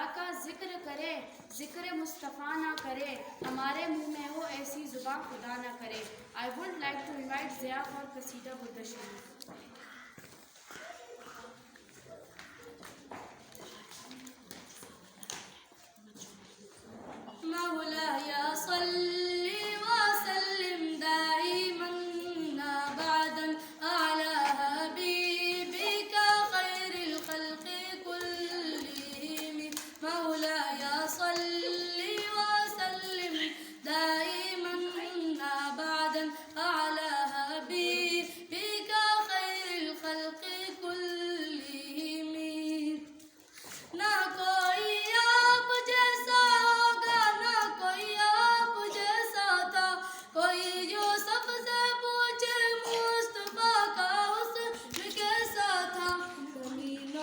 خدا کا ذکر کرے ذکر مصطفیٰ نہ کرے ہمارے منہ میں وہ ایسی زبان خدا نہ کرے. I would like to invite Zia for قصیدہ برد شریف. مولاي صل وسلم دائما ابدا على حبيبك خير الخلق كلهم. مولاي صل وسلم دائما ابدا على حبيبك خير الخلق كلهم. نہ کوئی آپ جیسا ہوگا نہ کوئی آپ جیسا تھا. کوئی یوسف سے پوچھے مصطفیٰ کا حسن کیسا تھا. زمین و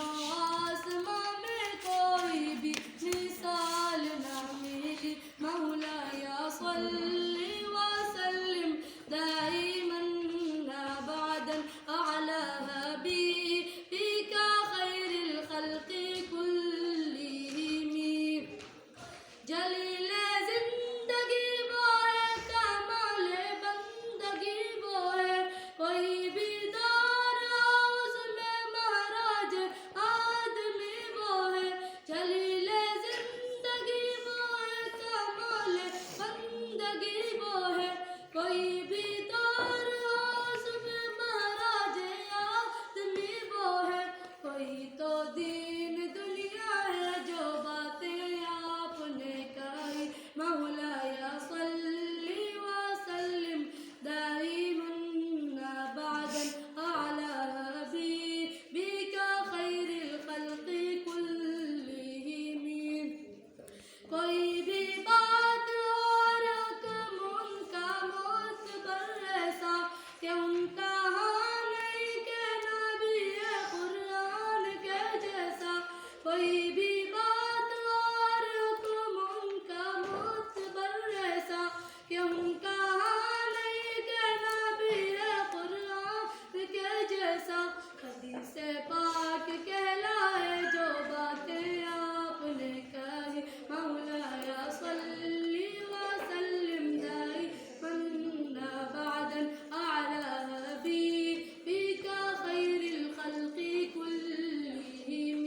آسمان میں کوئی بھی مثال نہ ملی. مولاي صل وسلم دائما ابدا على حبيبك خير الخلق كلهم. جلیل زندگی وہ ہے کمال بندگی وہ ہے. کوئی بیدار ہو اس میں مہراج آدمی وہ ہے. جلیل زندگی وہ ہے کمال بندگی وہ ہے. کوئی بیدار ہو اس میں مہراج آدمی وہ ہے. کوئی تو دین دنیا ہے جو باتیں آپ نے کہی. مولاي صل وسلم دائما ابدا على حبيبك خير الخلق كلهم. کوئی بھی بات اور حکم ان کا معتبر ایسا کہ ان کا ہاں نہیں کہنا بھی ہے قرآن کے جیسا. کوئی بھی بات اور حکم ان کا معتبر ایسا کہ ان کا ہاں نہیں کہنا بھی ہے قرآن کے جیسا. حدیث پاک کہلائے جو باتیں آپ نے کہی. مولاي صل وسلم دائما ابدا على حبيبك خير الخلق كلهم.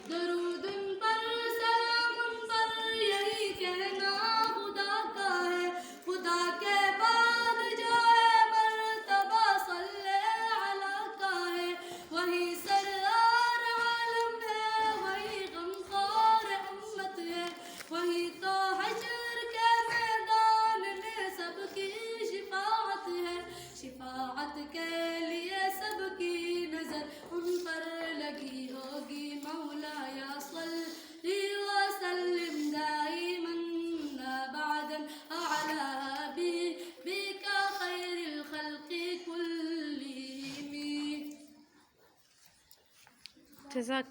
درود پر سلام پر یہی کہنا خدا کا ہے. خدا کے بعد جو ہے مرتبہ صلی علی کا ہے. وہی سرور عالم ہے وہی غمخوار امت ہے. وہی تو حشر کے میدان میں سب کی شفاعت ہے. شفاعت کے لیے سب کی نظر ان پر لگی ہوگی. مولاي صل وسلم دائما ابدا على حبيبك خير الخلق كلهم. جزاک